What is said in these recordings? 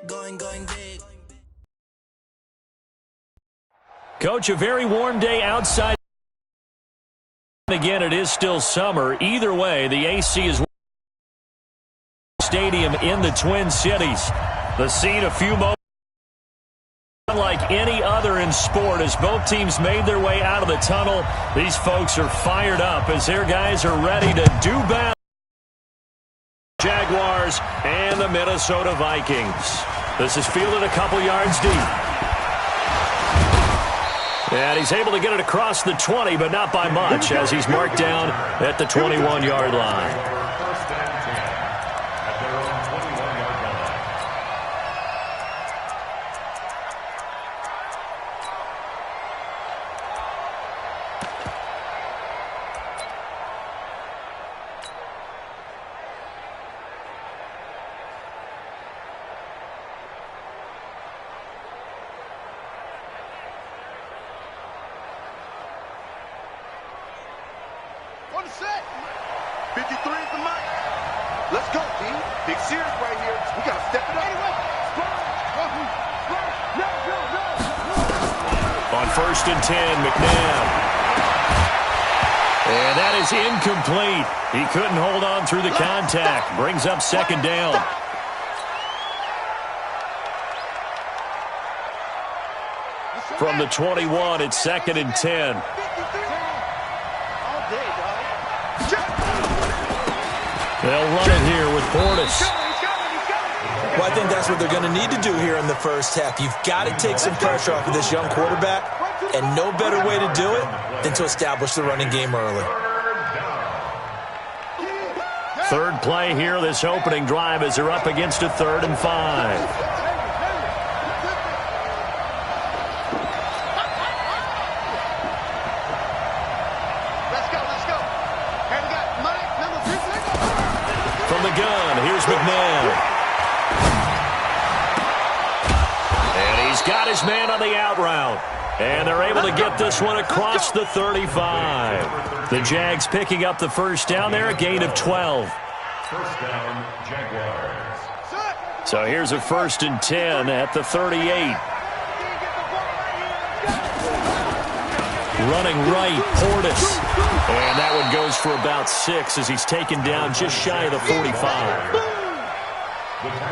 Going big. Coach, a very warm day outside. Again, it is still summer. Either way, the AC is stadium in the Twin Cities. The scene a few moments unlike any other in sport as both teams made their way out of the tunnel. These folks are fired up as their guys are ready to do battle. Jaguars and the Minnesota Vikings. This is fielded a couple yards deep. And he's able to get it across the 20, but not by much as he's marked down at the 21-yard line. On the set. 53 is the mark. Let's go, team. Big series right here. We got to step it up. On 1st and 10, McNabb. And that is incomplete. He couldn't hold on through the contact. Brings up 2nd down. From the 21, it's 2nd and 10. They'll run it here with Portis. Well, I think that's what they're going to need to do here in the first half. You've got to take some pressure off of this young quarterback, and no better way to do it than to establish the running game early. Third play here, this opening drive as they're up against a 3rd and 5. McNabb. And he's got his man on the out route. And they're able to get this one across the 35. The Jags picking up the first down there, a gain of 12. First down, Jaguars. So here's a 1st and 10 at the 38. Running right, Portis. And that one goes for about 6 as he's taken down just shy of the 45.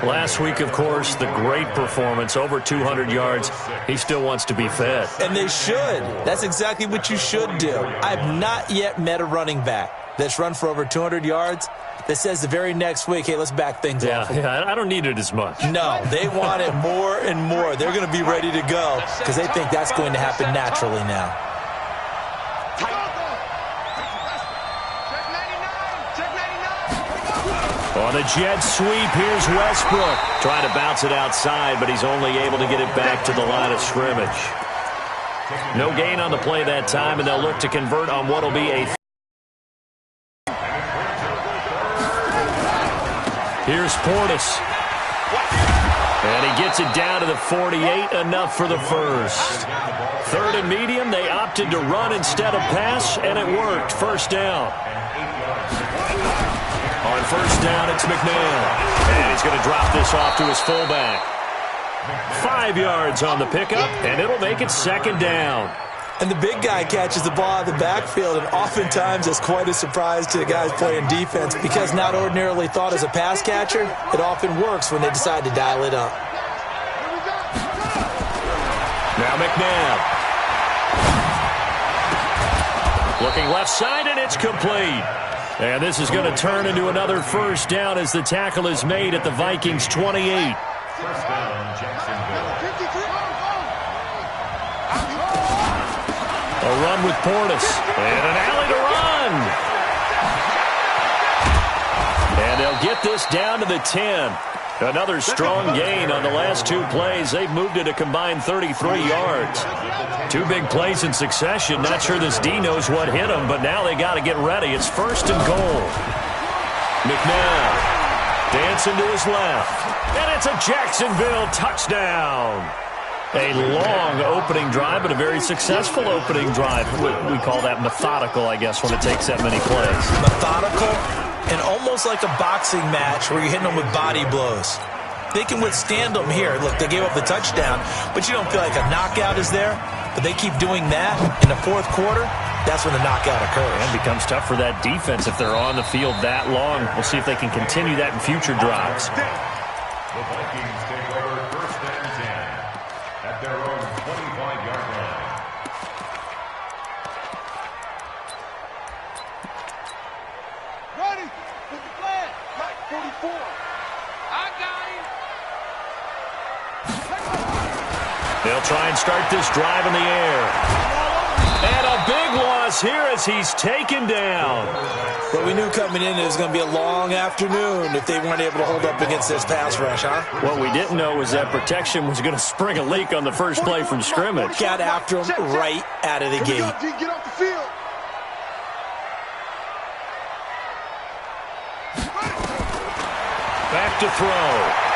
Last week, of course, the great performance, over 200 yards. He still wants to be fed. And they should. That's exactly what you should do. I've not yet met a running back that's run for over 200 yards that says the very next week, hey, let's back things off. Yeah, I don't need it as much. No, they want it more and more. They're going to be ready to go because they think that's going to happen naturally now. On the jet sweep, here's Westbrook. Trying to bounce it outside, but he's only able to get it back to the line of scrimmage. No gain on the play that time, and they'll look to convert on what will be a... Here's Portis. And he gets it down to the 48, enough for the first. 3rd and medium, they opted to run instead of pass, and it worked. First down. On first down, it's McNabb. And he's going to drop this off to his fullback. 5 yards on the pickup, and it'll make it 2nd down. And the big guy catches the ball out of the backfield, and oftentimes it's quite a surprise to the guys playing defense because not ordinarily thought as a pass catcher, it often works when they decide to dial it up. Now McNabb. Looking left side, and it's complete. And this is going to turn into another first down as the tackle is made at the Vikings' 28. First down, Jacksonville. A run with Portis. And an alley to run. And they'll get this down to the 10. Another strong gain on the last 2 plays. They've moved it a combined 33 yards. 2 big plays in succession. Not sure this D knows what hit them, but now they got to get ready. It's 1st and goal. McNabb dancing to his left. And it's a Jacksonville touchdown. A long opening drive, but a very successful opening drive. We call that methodical, I guess, when it takes that many plays. Methodical and almost like a boxing match where you're hitting them with body blows. they can withstand them here. Look, they gave up the touchdown, but you don't feel like a knockout is there. But they keep doing that in the fourth quarter. That's when the knockout occurs. And it becomes tough for that defense if they're on the field that long. We'll see if they can continue that in future drives. The Vikings take over first and 10 at their own 25-yard line. Ready? With the flag. Mike, 44. I got him. They'll try and start this drive in the air. And a big loss here as he's taken down. But we knew coming in it was going to be a long afternoon if they weren't able to hold up against this pass rush, huh? What we didn't know was that protection was going to spring a leak on the first play from scrimmage. Got after him right out of the gate. Get off the field. Back to throw.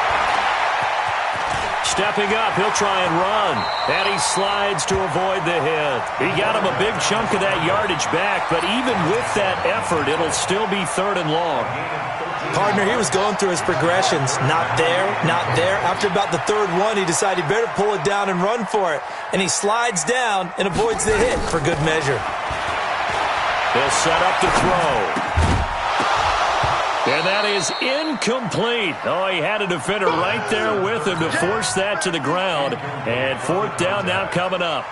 Stepping up, he'll try and run. And he slides to avoid the hit. He got him a big chunk of that yardage back, but even with that effort, it'll still be 3rd and long. Partner, he was going through his progressions. Not there, not there. After about the 3rd one, he decided he better pull it down and run for it. And he slides down and avoids the hit for good measure. He'll set up to throw. And that is incomplete. Oh, he had a defender right there with him to force that to the ground. And 4th down now coming up.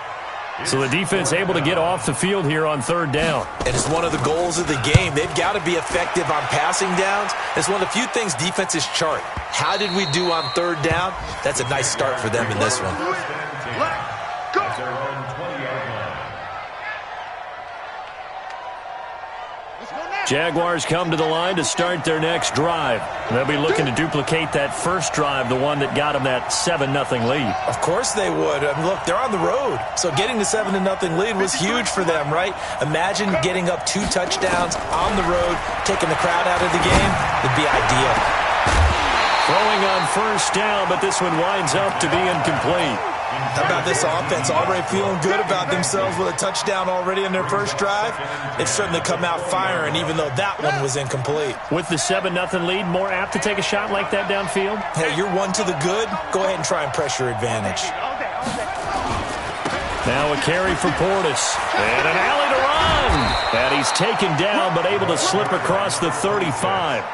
So the defense able to get off the field here on 3rd down. And it's one of the goals of the game. They've got to be effective on passing downs. It's one of the few things defenses chart. How did we do on 3rd down? That's a nice start for them in this one. At their own 20-yard line. Jaguars come to the line to start their next drive. They'll be looking to duplicate that first drive, the one that got them that 7-0 lead. Of course they would. I mean, look, they're on the road. So getting the 7-0 lead was huge for them, right? Imagine getting up 2 touchdowns on the road, taking the crowd out of the game. It'd be ideal. Throwing on 1st down, but this one winds up to be incomplete. How about this offense? Already feeling good about themselves with a touchdown already in their first drive. They've certainly come out firing, even though that one was incomplete. With the 7-0 lead, more apt to take a shot like that downfield? Hey, you're one to the good. Go ahead and try and press your advantage. Now a carry for Portis. And an alley to run. And he's taken down, but able to slip across the 35.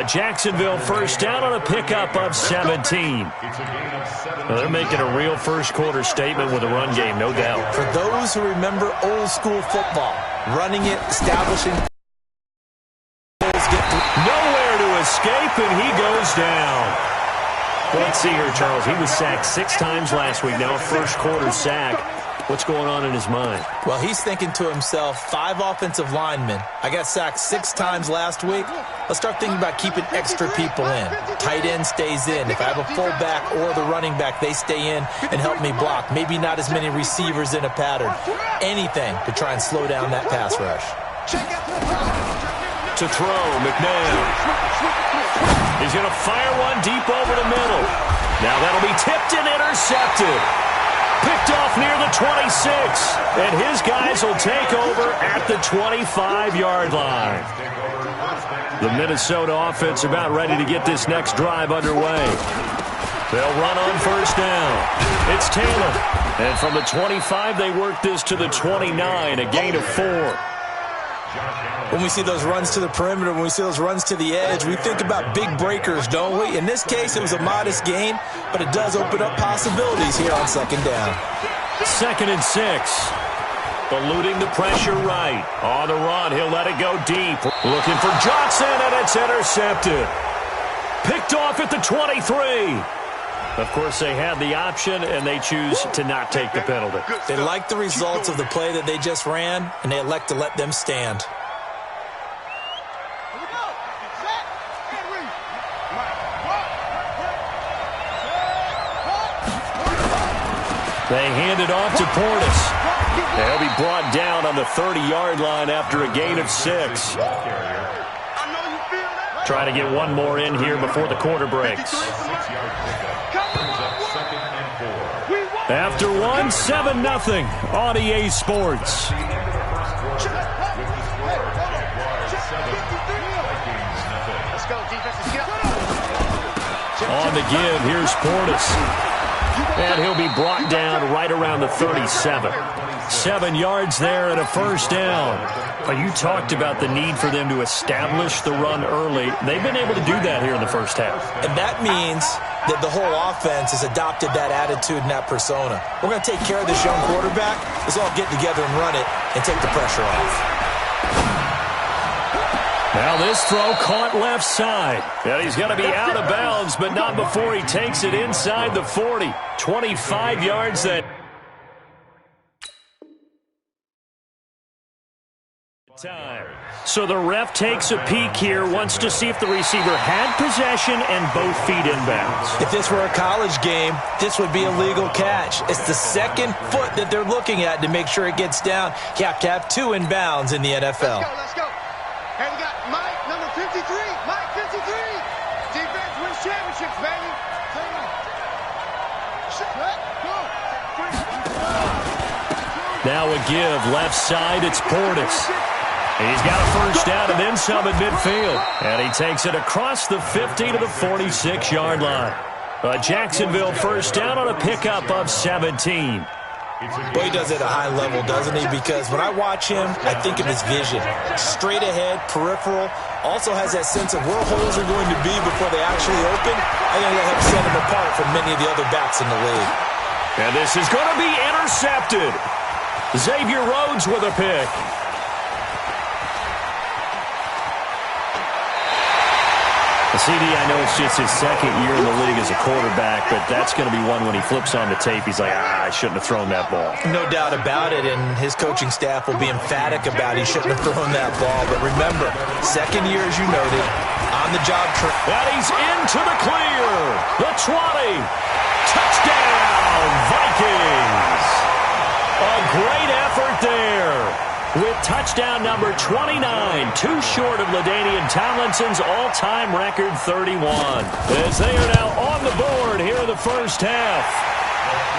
Jacksonville 1st down on a pickup of 17. They're making a real first-quarter statement with a run game, no doubt. For those who remember old-school football, running it, establishing nowhere to escape, and he goes down. Well, let's see here, Charles. He was sacked 6 times last week. Now a first-quarter sack. What's going on in his mind? Well, he's thinking to himself, 5 offensive linemen. I got sacked 6 times last week. Let's start thinking about keeping extra people in. Tight end stays in. If I have a fullback or the running back, they stay in and help me block. Maybe not as many receivers in a pattern. Anything to try and slow down that pass rush. To throw, McNair. He's going to fire one deep over the middle. Now that'll be tipped and intercepted. Picked off near the 26, and his guys will take over at the 25-yard line. The Minnesota offense about ready to get this next drive underway. They'll run on 1st down. It's Taylor. And from the 25, they work this to the 29, a gain of 4. When we see those runs to the perimeter, when we see those runs to the edge, we think about big breakers, don't we? In this case, it was a modest gain, but it does open up possibilities here on 2nd down. 2nd and 6. Eluding the pressure right. On the run, he'll let it go deep. Looking for Johnson, and it's intercepted. Picked off at the 23. Of course, they had the option, and they choose to not take the penalty. They like the results of the play that they just ran, and they elect to let them stand. They hand it off to Portis. They'll be brought down on the 30-yard line after a gain of 6. Try to get one more in here before the quarter breaks. After one, 7-0 on EA Sports. On the give, here's Portis. And he'll be brought down right around the 37. 7 yards there and a first down. You talked about the need for them to establish the run early. They've been able to do that here in the first half. And that means that the whole offense has adopted that attitude and that persona. We're going to take care of this young quarterback. Let's all get together and run it and take the pressure off. Now this throw caught left side. And he's going to be out of bounds, but not before he takes it inside the 40. 25 yards then. Time. So the ref takes a peek here, wants to see if the receiver had possession and both feet inbounds. If this were a college game, this would be a legal catch. It's the second foot that they're looking at to make sure it gets down. You have to have 2 inbounds in the NFL. Let's go. And we got Mike, number 53. Mike, 53. Defense wins championships, baby. Now a give, left side, it's Portis. He's got a first down and then some at midfield. And he takes it across the 50 to the 46-yard line. A Jacksonville first down on a pickup of 17. Boy, he does it at a high level, doesn't he? Because when I watch him, I think of his vision. Straight ahead, peripheral. Also has that sense of where holes are going to be before they actually open. I think that helps set him apart from many of the other backs in the league. And this is going to be intercepted. Xavier Rhodes with a pick. CD, I know it's just his second year in the league as a quarterback, but that's going to be one when he flips on the tape, he's like, I shouldn't have thrown that ball. No doubt about it, and his coaching staff will be emphatic about he shouldn't have thrown that ball. But remember, second year, as you noted, on the job. And he's into the clear. The 20. Touchdown, Vikings. A great effort there. With touchdown number 29, too short of LaDainian Tomlinson's all-time record 31. As they are now on the board here in the first half.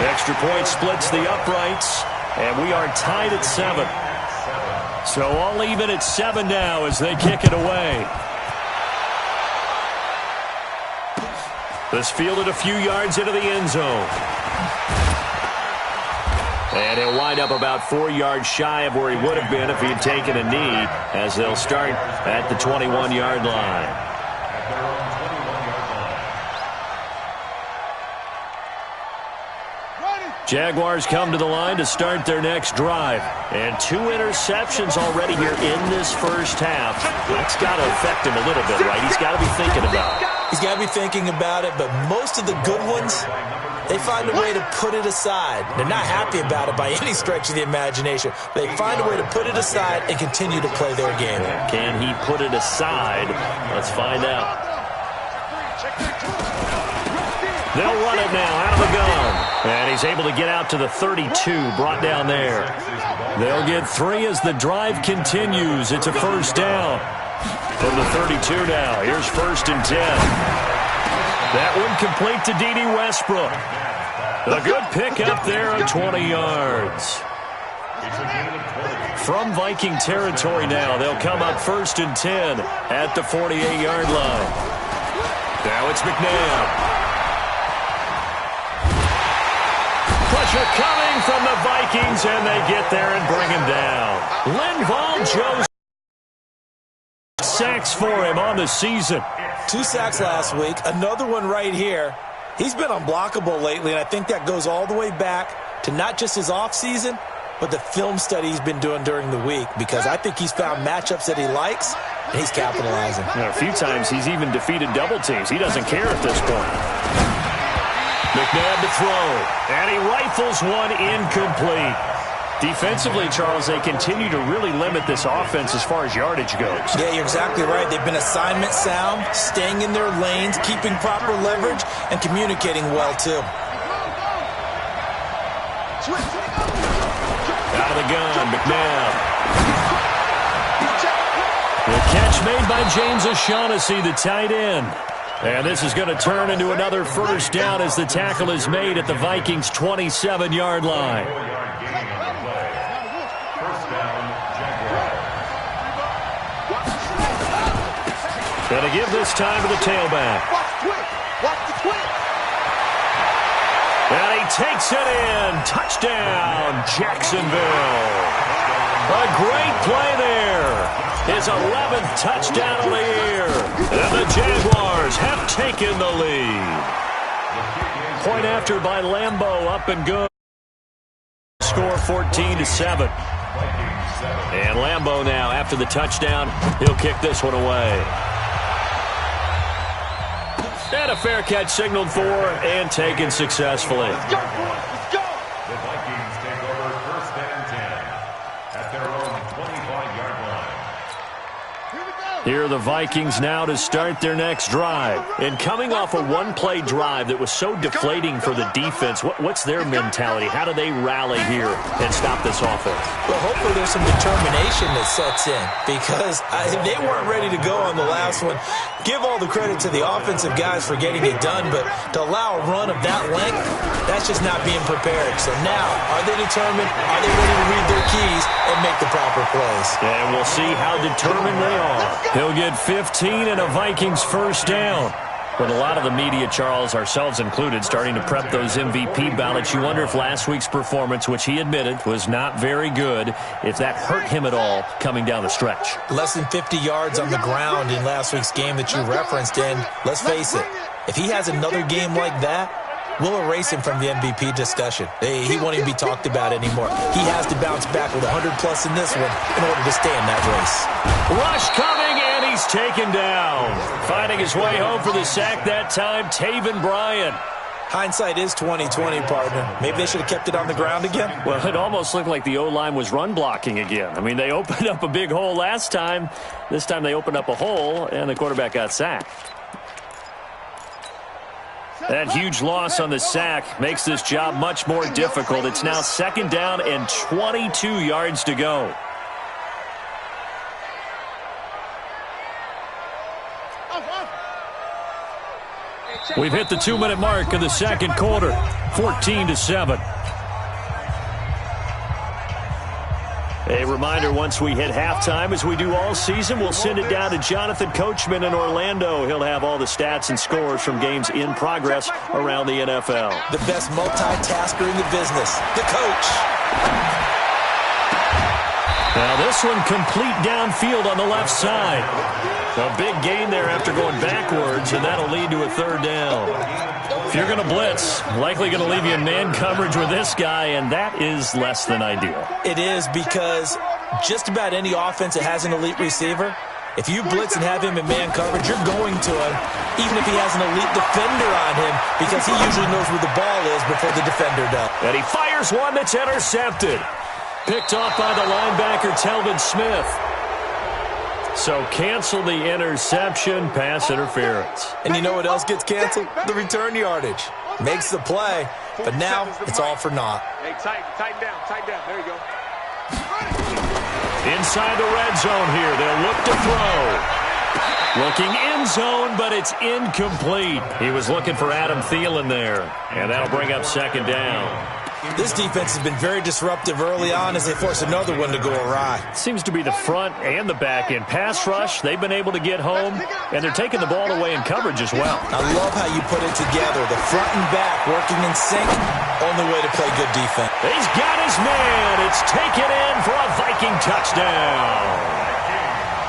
Extra point splits the uprights, and we are tied at 7. So all even at 7 now as they kick it away. This fielded a few yards into the end zone. And he'll wind up about 4 yards shy of where he would have been if he had taken a knee, as they'll start at the 21-yard line. Jaguars come to the line to start their next drive. And 2 interceptions already here in this first half. That's got to affect him a little bit, right? He's got to be thinking about it. He's got to be thinking about it, but most of the good ones, they find a way to put it aside. They're not happy about it by any stretch of the imagination. They find a way to put it aside and continue to play their game. Can he put it aside? Let's find out. They'll run it now out of the gun. And he's able to get out to the 32, brought down there. They'll get 3 as the drive continues. It's a first down. From the 32 now, here's 1st and 10. That one complete to D.D. Westbrook. A good pick up there on 20 yards. From Viking territory now, they'll come up 1st and 10 at the 48-yard line. Now it's McNabb. Pressure coming from the Vikings, and they get there and bring him down. Linval Joseph. Sacks for him on the season. 2 sacks last week, another one right here. He's been unblockable lately, and I think that goes all the way back to not just his offseason, but the film study he's been doing during the week, because I think he's found matchups that he likes, and he's capitalizing. A few times he's even defeated double teams. He doesn't care at this point. McNabb to throw, and he rifles one incomplete. Defensively, Charles, they continue to really limit this offense as far as yardage goes. Yeah, you're exactly right. They've been assignment sound, staying in their lanes, keeping proper leverage, and communicating well, too. Out of the gun, McNabb. The catch made by James O'Shaughnessy, the tight end. And this is going to turn into another first down as the tackle is made at the Vikings' 27-yard line. Going to give this time to the tailback. Watch the takes it in. Touchdown, Jacksonville. A great play there. His 11th touchdown of the year. And the Jaguars have taken the lead. Point after by Lambeau, up and good. Score 14-7. And Lambeau now, after the touchdown, he'll kick this one away. And a fair catch signaled for and taken successfully. Let's go, boys. Let's go. The Vikings take over 1st and 10 at their own 25-yard line. Here we go. Here are the Vikings now to start their next drive. And coming off a one-play drive that was so deflating for the defense, what's their mentality? How do they rally here and stop this offense? Well, hopefully there's some determination that sets in because they weren't ready to go on the last one. Give all the credit to the offensive guys for getting it done, but to allow a run of that length, that's just not being prepared. So now, are they determined? Are they ready to read their keys and make the proper plays? And we'll see how determined they are. He'll get 15 and a Vikings first down. With a lot of the media, Charles, ourselves included, starting to prep those MVP ballots, you wonder if last week's performance, which he admitted was not very good, if that hurt him at all coming down the stretch. Less than 50 yards on the ground in last week's game that you referenced, and let's face it, if he has another game like that, we'll erase him from the MVP discussion. He won't even be talked about anymore. He has to bounce back with 100-plus in this one in order to stay in that race. Rush coming, and he's taken down. Finding his way home for the sack that time, Taven Bryan. Hindsight is 20/20, partner. Maybe they should have kept it on the ground again. Well, it almost looked like the O-line was run blocking again. I mean, they opened up a big hole last time. This time they opened up a hole, and the quarterback got sacked. That huge loss on the sack makes this job much more difficult. It's now 2nd down and 22 yards to go. We've hit the 2-minute mark of the second quarter, 14-7. A reminder, once we hit halftime, as we do all season, we'll send it down to Jonathan Coachman in Orlando. He'll have all the stats and scores from games in progress around the NFL. The best multitasker in the business, the coach. Now this one complete downfield on the left side. A big gain there after going backwards, and that'll lead to a 3rd down. If you're going to blitz, likely going to leave you in man coverage with this guy, and that is less than ideal. It is because just about any offense that has an elite receiver, if you blitz and have him in man coverage, you're going to him, even if he has an elite defender on him, because he usually knows where the ball is before the defender does. And he fires one that's intercepted. Picked off by the linebacker, Telvin Smith. So cancel the interception, pass interference. And you know what else gets canceled? The return yardage. Makes the play, but now it's all for naught. Hey, tighten down. There you go. Inside the red zone here, they'll look to throw. Looking end zone, but it's incomplete. He was looking for Adam Thielen there, and that'll bring up 2nd down. This defense has been very disruptive early on as they force another one to go awry. Seems to be the front and the back end. Pass rush, they've been able to get home, and they're taking the ball away in coverage as well. I love how you put it together. The front and back working in sync, only way to play good defense. He's got his man. It's taken in for a Viking touchdown.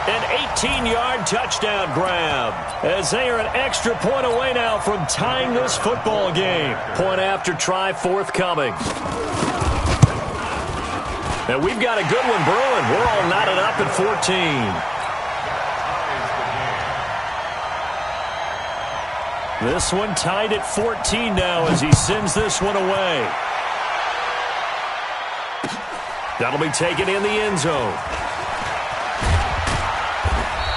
An 18-yard touchdown grab as they are an extra point away now from tying this football game. Point after try forthcoming. And we've got a good one brewing. We're all knotted up at 14. This one tied at 14 now as he sends this one away. That'll be taken in the end zone.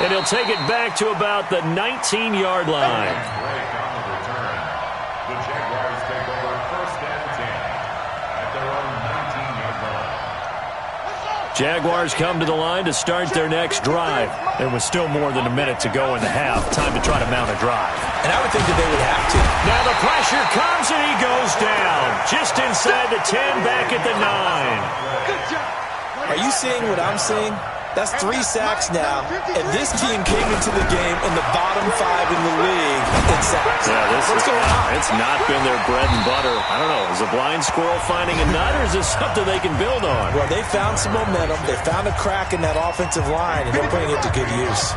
And he'll take it back to about the 19-yard line. Break on the return. The Jaguars take over 1st and 10 at their own 19-yard line. Jaguars come to the line to start their next drive. And with still more than a minute to go in the half, time to try to mount a drive. And I would think that they would have to. Now the pressure comes and he goes down. Just inside the 10, back at the 9. Good job. Are you seeing what I'm seeing? That's 3 sacks now, and this team came into the game in the bottom 5 in the league in sacks. Yeah, What's going on? It's not been their bread and butter. I don't know. Is a blind squirrel finding a nut, or is this something they can build on? Well, they found some momentum. They found a crack in that offensive line, and they're putting it to good use.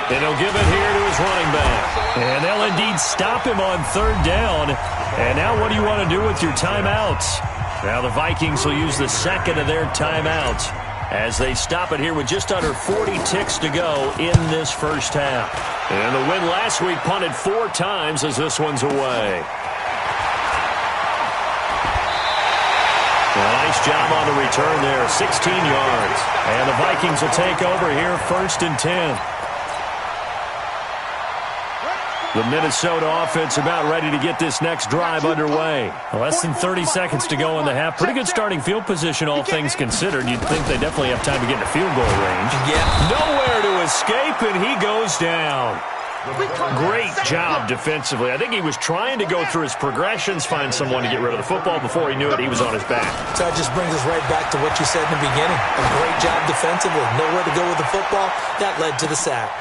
And he'll give it here to his running back. And they'll indeed stop him on 3rd down. And now what do you want to do with your timeouts? Now the Vikings will use the second of their timeouts as they stop it here with just under 40 ticks to go in this first half. And the win last week punted 4 times as this one's away. Well, nice job on the return there, 16 yards. And the Vikings will take over here 1st and 10. The Minnesota offense about ready to get this next drive underway. Less than 30 seconds to go in the half. Pretty good starting field position, all things considered. You'd think they definitely have time to get in the field goal range. Yeah. Nowhere to escape, and he goes down. Great job defensively. I think he was trying to go through his progressions, find someone to get rid of the football. Before he knew it, he was on his back. So it just brings us right back to what you said in the beginning. A great job defensively. Nowhere to go with the football. That led to the sack.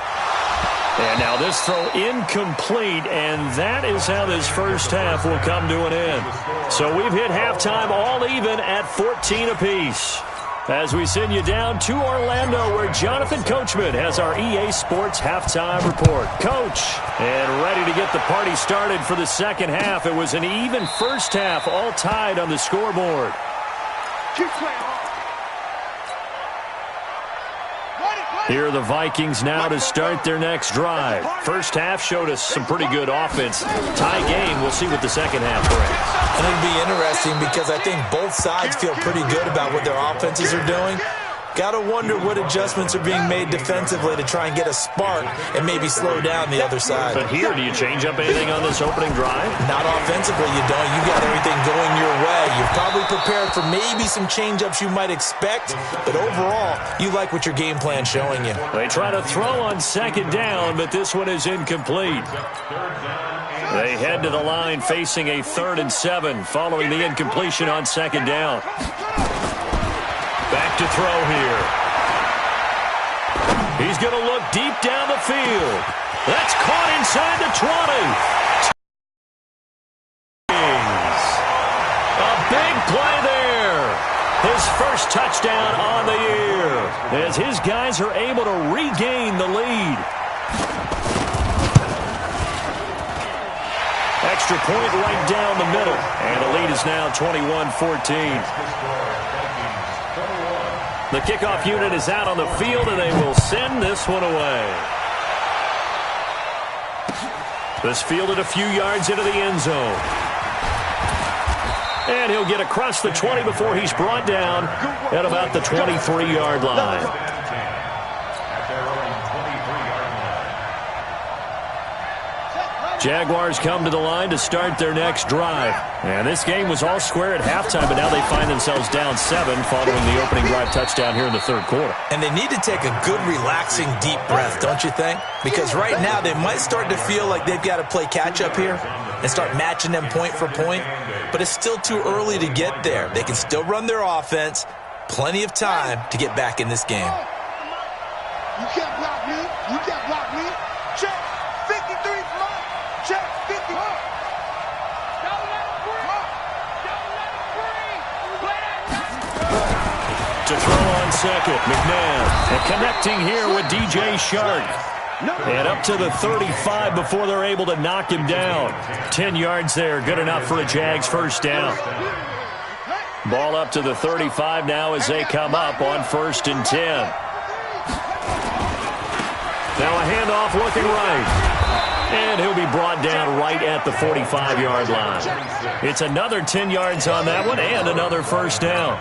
And now this throw incomplete, and that is how this first half will come to an end. So we've hit halftime all even at 14 apiece. As we send you down to Orlando, where Jonathan Coachman has our EA Sports halftime report. Coach, and ready to get the party started for the second half. It was an even first half, all tied on the scoreboard. Here are the Vikings now to start their next drive. First half showed us some pretty good offense. Tie game, we'll see what the second half brings. And it'll be interesting because I think both sides feel pretty good about what their offenses are doing. Got to wonder what adjustments are being made defensively to try and get a spark and maybe slow down the other side. But here, do you change up anything on this opening drive? Not offensively, you don't. You got everything going your way. You're probably prepared for maybe some change-ups you might expect, but overall, you like what your game plan's showing you. They try to throw on 2nd down, but this one is incomplete. They head to the line facing a 3rd and 7 following the incompletion on 2nd down. Back to throw here. He's going to look deep down the field. That's caught inside the 20. A big play there. His first touchdown on the year as his guys are able to regain the lead. Extra point right down the middle. And the lead is now 21-14. The kickoff unit is out on the field, and they will send this one away. This fielded a few yards into the end zone. And he'll get across the 20 before he's brought down at about the 23-yard line. Jaguars come to the line to start their next drive. And this game was all square at halftime, but now they find themselves down 7 following the opening drive touchdown here in the 3rd quarter. And they need to take a good, relaxing, deep breath, don't you think? Because right now they might start to feel like they've got to play catch-up here and start matching them point for point. But it's still too early to get there. They can still run their offense. Plenty of time to get back in this game. You can't block me. You can't block me. Check. 53 from us. Check. 50. Don't let him free. Don't let him free. To throw on 2nd, McNabb. And connecting here with DJ Shark. And up to the 35 before they're able to knock him down. 10 yards there, good enough for a Jags first down. Ball up to the 35 now as they come up on 1st and 10. Now a handoff looking right. And he'll be brought down right at the 45-yard line. It's another 10 yards on that one and another first down.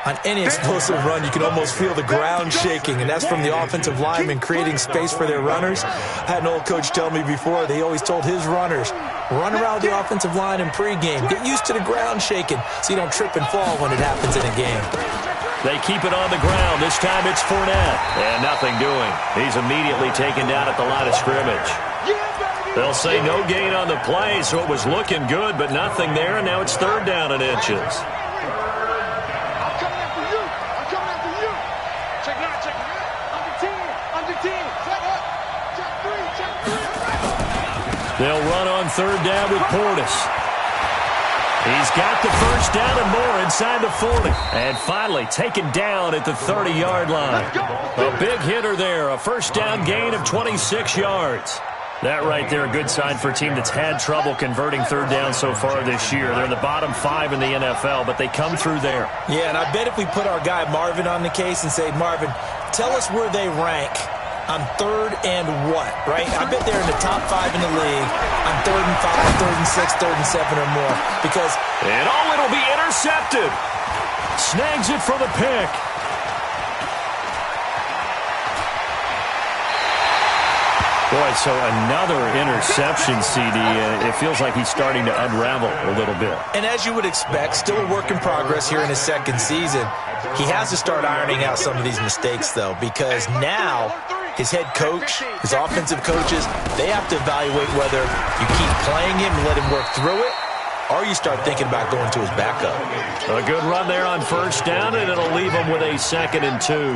On any explosive run, you can almost feel the ground shaking, and that's from the offensive linemen creating space for their runners. I had an old coach tell me before, they always told his runners, run around the offensive line in pregame. Get used to the ground shaking so you don't trip and fall when it happens in a game. They keep it on the ground. This time it's Fournette. And nothing doing. He's immediately taken down at the line of scrimmage. Yeah, baby. They'll say no gain on the play, so it was looking good, but nothing there, and now it's third down and inches. I'm coming after you. I'm coming after you. Check it out, check it out. Under 10, under 10. Check up. Check three, check three. They'll run on third down with Portis. He's got the first down and more inside the 40. And finally taken down at the 30-yard line. A big hitter there, a first down gain of 26 yards. That right there, a good sign for a team that's had trouble converting third down so far this year. They're in the bottom 5 in the NFL, but they come through there. Yeah, and I bet if we put our guy Marvin on the case and say, Marvin, tell us where they rank on third and what, right? I bet they're in the top 5 in the league on third and 5, third and 6, third and 7 or more. Because it'll be intercepted. Snags it for the pick. Boy, so another interception, CD. It feels like he's starting to unravel a little bit. And as you would expect, still a work in progress here in his second season. He has to start ironing out some of these mistakes, though, because now his head coach, his offensive coaches, they have to evaluate whether you keep playing him and let him work through it, or you start thinking about going to his backup. A good run there on first down, and it'll leave him with a 2nd and 2. Brings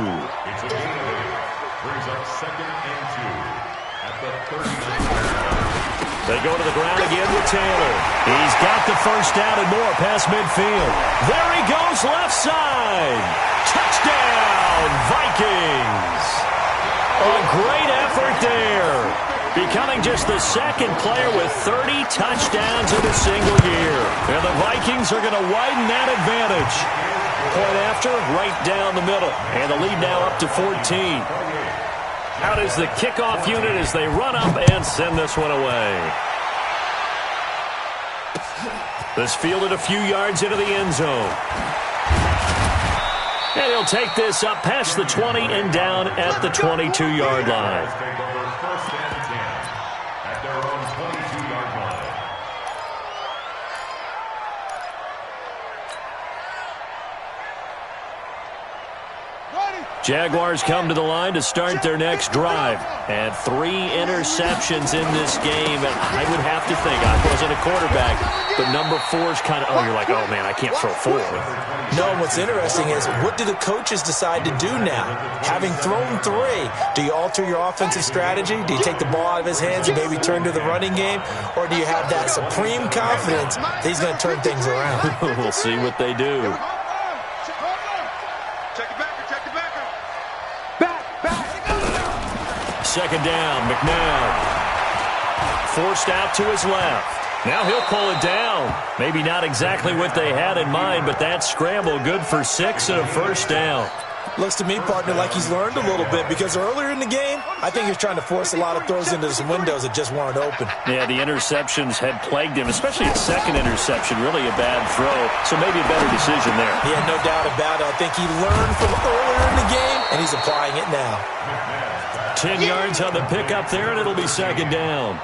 up 2nd and 2 at the 39. They go to the ground again with Taylor. He's got the first down and more past midfield. There he goes, left side. Touchdown, Vikings. A great effort there. Becoming just the second player with 30 touchdowns in a single year. And the Vikings are going to widen that advantage. Point after, right down the middle. And the lead now up to 14. Out is the kickoff unit as they run up and send this one away. This fielded a few yards into the end zone. And he'll take this up past the 20 and down at the 22-yard line. Take over 1st and 10 at their own 22-yard line. Jaguars come to the line to start their next drive. And 3 interceptions in this game. And I would have to think, I wasn't a quarterback, but number 4 is kind of, you're like, oh, man, I can't throw 4. No, what's interesting is, what do the coaches decide to do now? Having thrown 3, do you alter your offensive strategy? Do you take the ball out of his hands and maybe turn to the running game? Or do you have that supreme confidence that he's going to turn things around? We'll see what they do. Second down, McNabb. Forced out to his left. Now he'll pull it down. Maybe not exactly what they had in mind, but that scramble good for 6 and a first down. Looks to me, partner, like he's learned a little bit, because earlier in the game, I think he was trying to force a lot of throws into some windows that just weren't open. Yeah, the interceptions had plagued him, especially a second interception, really a bad throw. So maybe a better decision there. Yeah, no doubt about it. I think he learned from earlier in the game, and he's applying it now. 10 yards on the pickup there, and it'll be second down.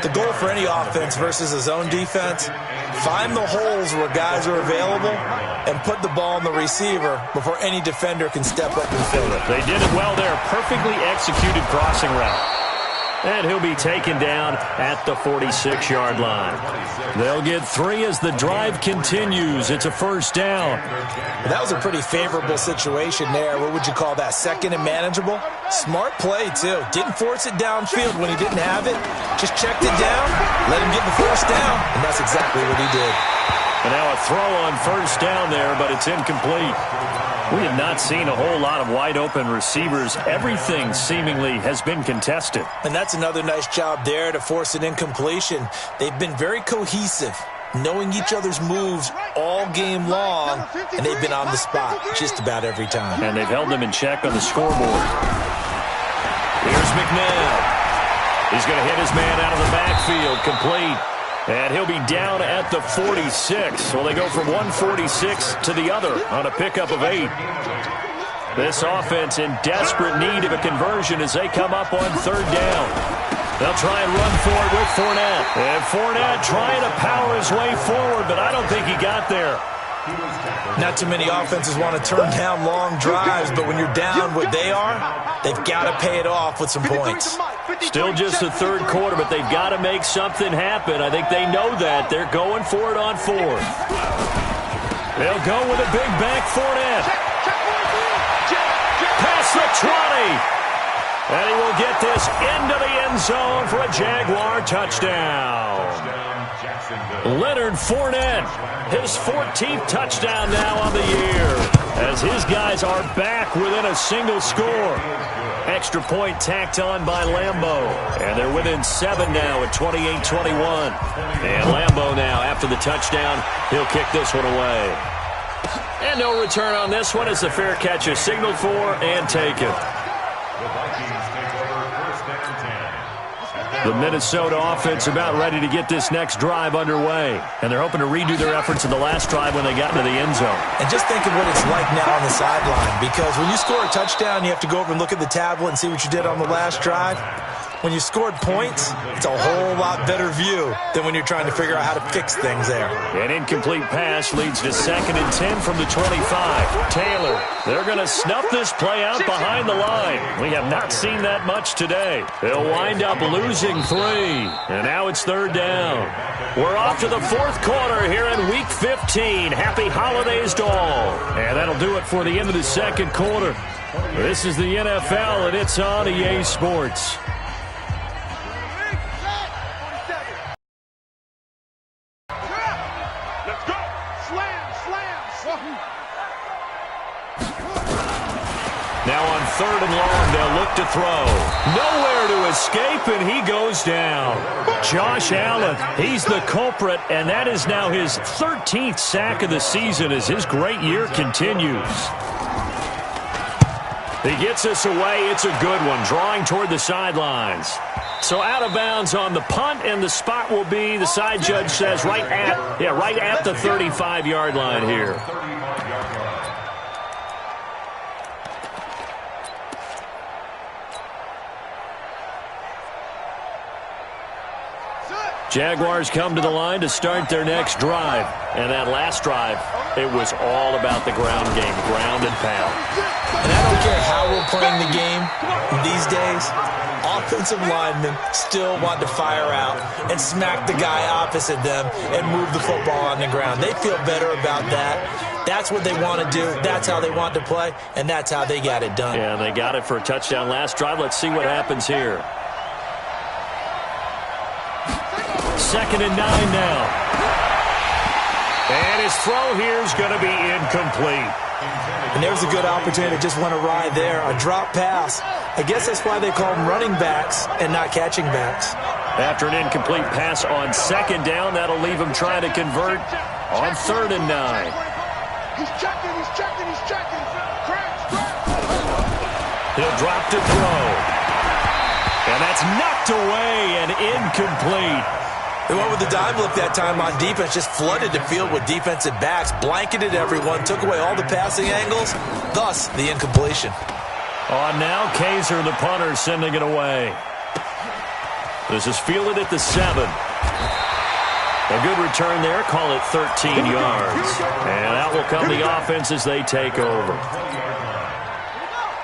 The goal for any offense versus a zone defense, find the holes where guys are available and put the ball in the receiver before any defender can step up and fill it. They did it well there. Perfectly executed crossing route. And he'll be taken down at the 46-yard line. They'll get 3 as the drive continues. It's a first down. That was a pretty favorable situation there. What would you call that? Second and manageable? Smart play, too. Didn't force it downfield when he didn't have it. Just checked it down, let him get the first down, and that's exactly what he did. And now a throw on first down there, but it's incomplete. We have not seen a whole lot of wide-open receivers. Everything seemingly has been contested. And that's another nice job there to force an incompletion. They've been very cohesive, knowing each other's moves all game long, and they've been on the spot just about every time. And they've held them in check on the scoreboard. Here's McNabb. He's going to hit his man out of the backfield, complete. And he'll be down at the 46. Well, they go from 146 to the other on a pickup of 8. This offense in desperate need of a conversion as they come up on third down. They'll try and run for it with Fournette. And Fournette trying to power his way forward, but I don't think he got there. Not too many offenses want to turn down long drives, but when you're down what they are, they've got to pay it off with some points. Still just the third quarter, but they've got to make something happen. I think they know that. They're going for it on fourth. They'll go with a big back Fournette. Past the 20. And he will get this into the end zone for a Jaguar touchdown. Leonard Fournette, his 14th touchdown now on the year, as his guys are back within a single score. Extra point tacked on by Lambeau. And they're within 7 now at 28-21. And Lambeau now, after the touchdown, he'll kick this one away. And no return on this one as the fair catch is signaled for and taken. The Vikings take over first and 10. The Minnesota offense about ready to get this next drive underway. And they're hoping to redo their efforts in the last drive when they got into the end zone. And just think of what it's like now on the sideline, because when you score a touchdown, you have to go over and look at the tablet and see what you did on the last drive. When you scored points, it's a whole lot better view than when you're trying to figure out how to fix things there. An incomplete pass leads to 2nd and 10 from the 25. Taylor, they're going to snuff this play out behind the line. We have not seen that much today. They'll wind up losing 3. And now it's 3rd down. We're off to the 4th quarter here in Week 15. Happy holidays to all. And that'll do it for the end of the 2nd quarter. This is the NFL, and it's on EA Sports. Now on 3rd and long, they'll look to throw. Nowhere to escape, and he goes down. Josh Allen, he's the culprit, and that is now his 13th sack of the season as his great year continues. He gets us away. It's a good one, drawing toward the sidelines. So out of bounds on the punt, and the spot will be, the side judge says, right at the 35-yard line here. Jaguars come to the line to start their next drive. And that last drive, it was all about the ground game, ground and pound. And I don't care how we're playing the game these days, offensive linemen still want to fire out and smack the guy opposite them and move the football on the ground. They feel better about that. That's what they want to do. That's how they want to play, and that's how they got it done. Yeah, they got it for a touchdown last drive. Let's see what happens here. 2nd and 9 now. And his throw here is going to be incomplete. And there's a good opportunity that just went awry there. A drop pass. I guess that's why they call them running backs and not catching backs. After an incomplete pass on 2nd down, that'll leave him trying to convert on 3rd and 9. He's checking. He'll drop to throw. And that's knocked away and incomplete. They went with the dime look that time on defense, just flooded the field with defensive backs, blanketed everyone, took away all the passing angles, thus the incompletion. On now, Kaiser, the punter, sending it away. This is fielded at the 7. A good return there, call it 13 yards. And out will come the offense as they take over.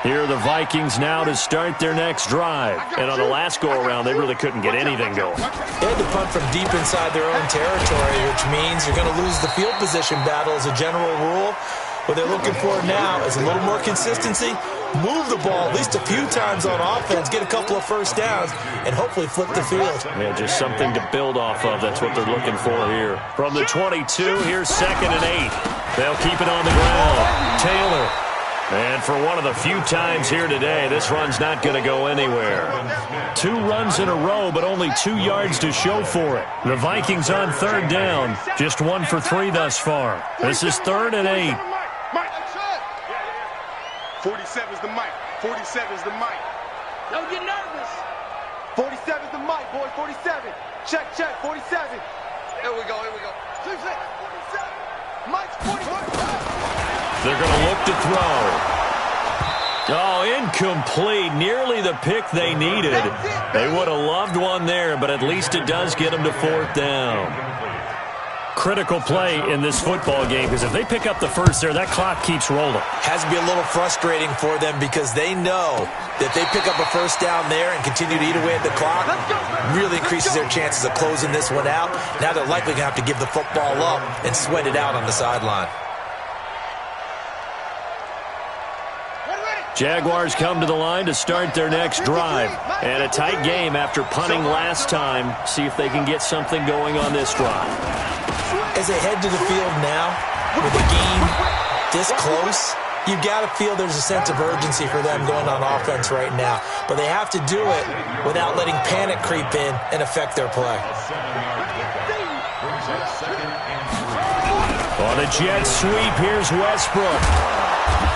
Here are the Vikings now to start their next drive. And on the last go-around, they really couldn't get anything going. They had to punt from deep inside their own territory, which means you're going to lose the field position battle as a general rule. What they're looking for now is a little more consistency, move the ball at least a few times on offense, get a couple of first downs, and hopefully flip the field. Yeah, just something to build off of. That's what they're looking for here. From the 22, here's 2nd and 8. They'll keep it on the ground. Taylor. And for one of the few times here today, this run's not going to go anywhere. 2 runs in a row, but only 2 yards to show for it. The Vikings on 3rd down, just 1 for 3 thus far. This is 3rd and 8. 47's the mic. 47's the mic. Don't get nervous. 47's the mic, boy. 47. Check, 47. Here we go. 47. Mike's 47. They're going to look to throw. Oh, incomplete. Nearly the pick they needed. They would have loved one there, but at least it does get them to 4th down. critical play in this football game because if they pick up the first there, that clock keeps rolling. Has to be a little frustrating for them because they know that they pick up a first down there and continue to eat away at the clock, really increases their chances of closing this one out. Now they're likely going to have to give the football up and sweat it out on the sideline. Jaguars come to the line to start their next drive. And a tight game after punting last time. See if they can get something going on this drive. As they head to the field now, with the game this close, you've got to feel there's a sense of urgency for them going on offense right now. But they have to do it without letting panic creep in and affect their play. On a jet sweep, here's Westbrook.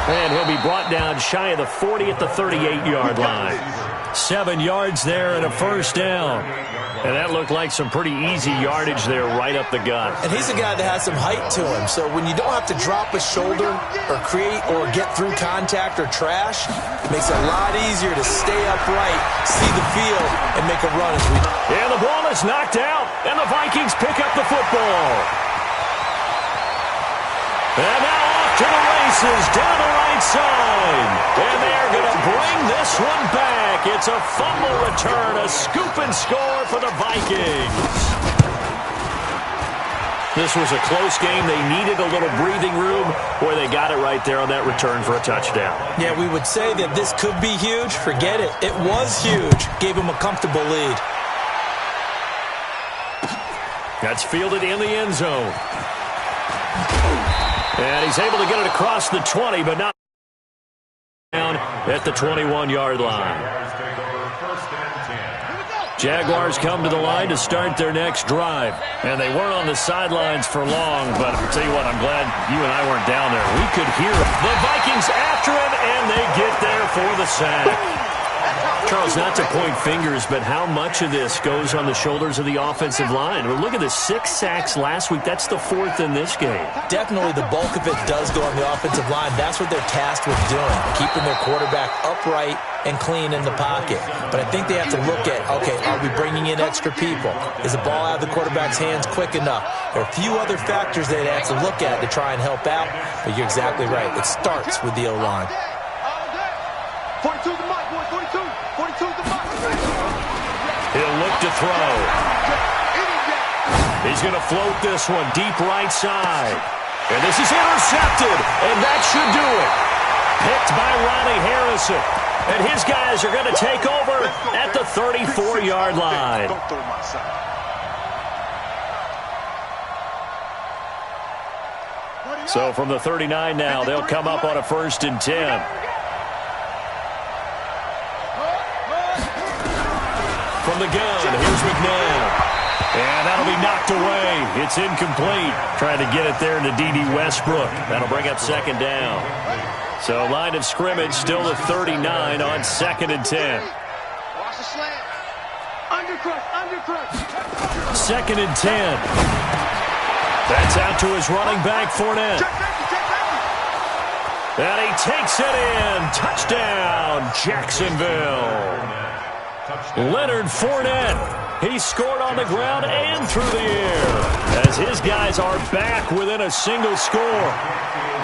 And he'll be brought down shy of the 40 at the 38-yard line. 7 yards there and a first down. And that looked like some pretty easy yardage there right up the gut. And he's a guy that has some height to him. So when you don't have to drop a shoulder or create or get through contact or trash, it makes it a lot easier to stay upright, see the field, and make a run. And the ball is knocked out, and the Vikings pick up the football. And now off to the races down the right side. And they're going to bring this one back. It's a fumble return, a scoop and score for the Vikings. This was a close game. They needed a little breathing room where they got it right there on that return for a touchdown. Yeah, we would say that this could be huge. Forget it. It was huge. Gave them a comfortable lead. That's fielded in the end zone. And he's able to get it across the 20, but not down at the 21-yard line. Jaguars come to the line to start their next drive. And they weren't on the sidelines for long, but I'll tell you what, I'm glad you and I weren't down there. We could hear the Vikings after him, and they get there for the sack. Charles, not to point fingers, but how much of this goes on the shoulders of the offensive line? Well, look at the 6 sacks last week. That's the 4th in this game. Definitely the bulk of it does go on the offensive line. That's what they're tasked with doing, keeping their quarterback upright and clean in the pocket. But I think they have to look at, okay, are we bringing in extra people? Is the ball out of the quarterback's hands quick enough? There are a few other factors they have to look at to try and help out, but you're exactly right. It starts with the O-line. 42 the mark, boy. 42. 42 the mark. He'll look to throw. He's going to float this one deep right side. And this is intercepted, and that should do it. Picked by Ronnie Harrison. And his guys are going to take over at the 34-yard line. So from the 39 now, they'll come up on a 1st and 10. From the gun, here's McNabb. And that'll be knocked away. It's incomplete. Trying to get it there to D.D. Westbrook. That'll bring up 2nd down. So line of scrimmage still the 39 on 2nd and 10. Watch the slant. Undercrush. 2nd and 10. That's out to his running back, Fournette. And he takes it in. Touchdown, Jacksonville. Leonard Fournette, he scored on the ground and through the air as his guys are back within a single score.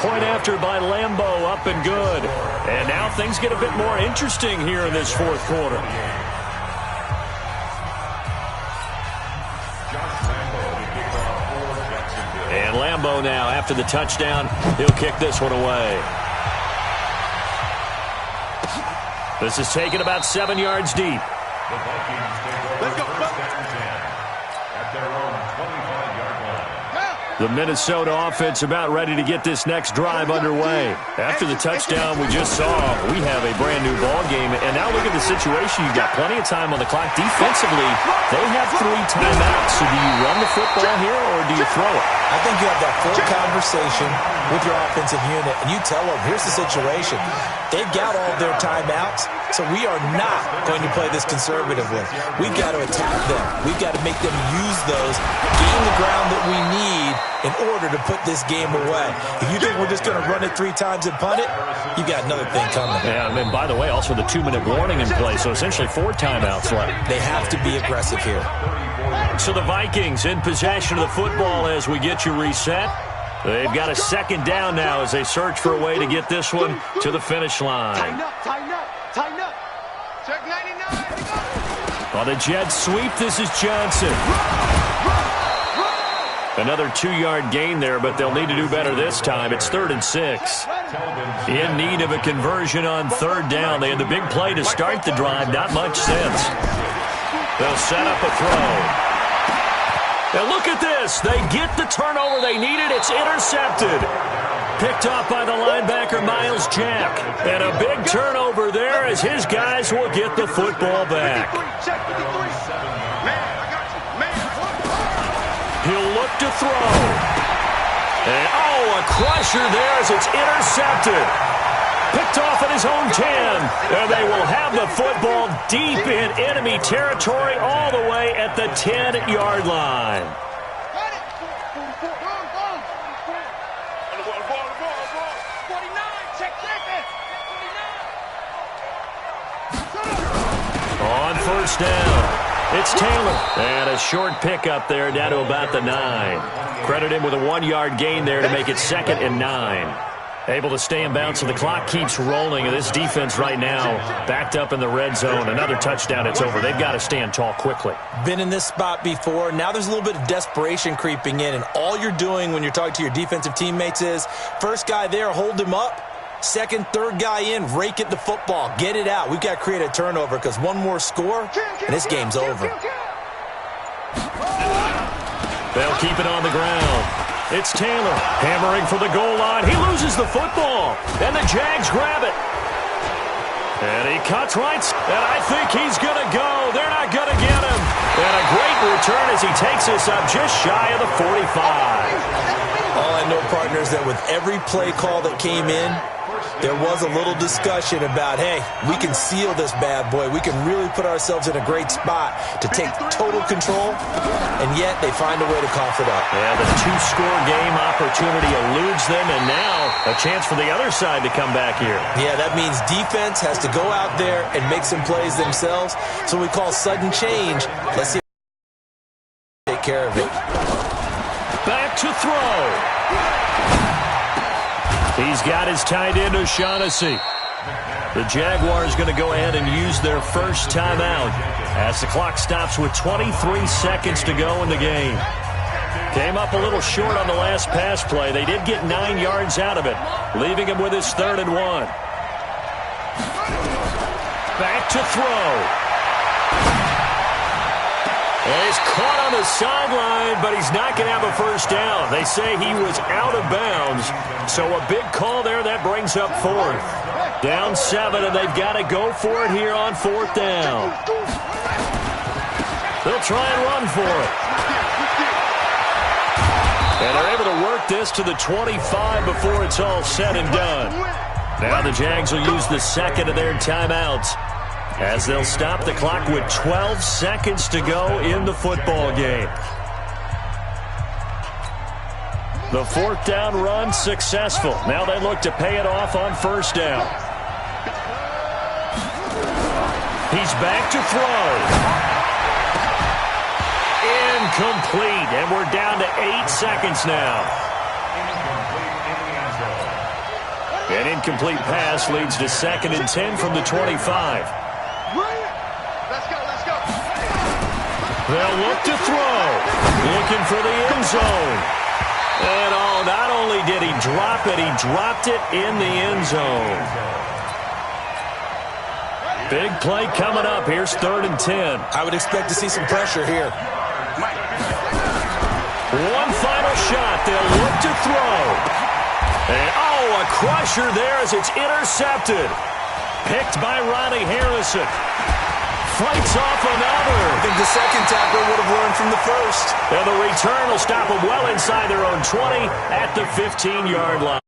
Point after by Lambeau, up and good. And now things get a bit more interesting here in this 4th quarter. And Lambeau now, after the touchdown, he'll kick this one away. This is taken about 7 yards deep. The Vikings take over first and 10 at their own 25-yard line. The Minnesota offense about ready to get this next drive underway. After the touchdown we just saw, we have a brand-new ball game. And now look at the situation. You've got plenty of time on the clock. Defensively, they have 3 timeouts. So do you run the football here or do you throw it? I think you have that full conversation with your offensive unit, and you tell them, here's the situation. They've got all of their timeouts, so we are not going to play this conservatively. We've got to attack them. We've got to make them use those, gain the ground that we need in order to put this game away. If you think we're just going to run it 3 times and punt it, you got another thing coming. Yeah, and by the way, also the 2-minute warning in play, so essentially 4 timeouts left. They have to be aggressive here. So the Vikings in possession of the football as we get you reset. They've got a second down now as they search for a way to get this one to the finish line. Tighten up, tighten up, tighten up. Check 99. On the jet sweep, this is Johnson. Another 2-yard gain there, but they'll need to do better this time. It's 3rd and 6. In need of a conversion on 3rd down. They had the big play to start the drive. Not much since. They'll set up a throw. And look at this. They get the turnover they needed. It's intercepted. Picked off by the linebacker, Miles Jack. And a big turnover there as his guys will get the football back. He'll look to throw. And, a crusher there as it's intercepted. Picked off at his own 10. And they will have the football deep in enemy territory all the way at the 10-yard line. On 1st down. It's Taylor. And a short pickup there down to about the 9. Credit him with a 1-yard gain there to make it 2nd and 9. Able to stay in bounds, so the clock keeps rolling. And this defense right now backed up in the red zone. Another touchdown, it's over. They've got to stand tall quickly. Been in this spot before. Now there's a little bit of desperation creeping in. And all you're doing when you're talking to your defensive teammates is, first guy there, hold him up. Second, third guy in, rake at the football. Get it out. We've got to create a turnover because one more score, and this game's over. They'll keep it on the ground. It's Taylor hammering for the goal line. He loses the football, and the Jags grab it. And he cuts right, and I think he's going to go. They're not going to get him. And a great return as he takes us up just shy of the 45. All I know, partners, that with every play call that came in, there was a little discussion about, hey, we can seal this bad boy. We can really put ourselves in a great spot to take total control, and yet they find a way to cough it up. Yeah, the 2-score game opportunity eludes them, and now a chance for the other side to come back here. Yeah, that means defense has to go out there and make some plays themselves. So we call sudden change. Let's see if they take care of it. Back to throw. He's got his tight end, O'Shaughnessy. The Jaguars going to go ahead and use their first timeout as the clock stops with 23 seconds to go in the game. Came up a little short on the last pass play. They did get 9 yards out of it, leaving him with his 3rd and 1. Back to throw. And he's caught on the sideline, but he's not going to have a first down. They say he was out of bounds, so a big call there. That brings up 4th. Down 7, and they've got to go for it here on 4th down. They'll try and run for it. And they're able to work this to the 25 before it's all said and done. Now the Jags will use the second of their timeouts, as they'll stop the clock with 12 seconds to go in the football game. The 4th down run successful. Now they look to pay it off on 1st down. He's back to throw. Incomplete, and we're down to 8 seconds now. An incomplete pass leads to 2nd and 10 from the 25. They'll look to throw. Looking for the end zone. And not only did he drop it, he dropped it in the end zone. Big play coming up. Here's 3rd and 10. I would expect to see some pressure here. One final shot. They'll look to throw. And, a crusher there as it's intercepted. Picked by Ronnie Harrison. Fights off another. I think the second tackle would have learned from the first. And the return will stop them well inside their own 20 at the 15-yard line.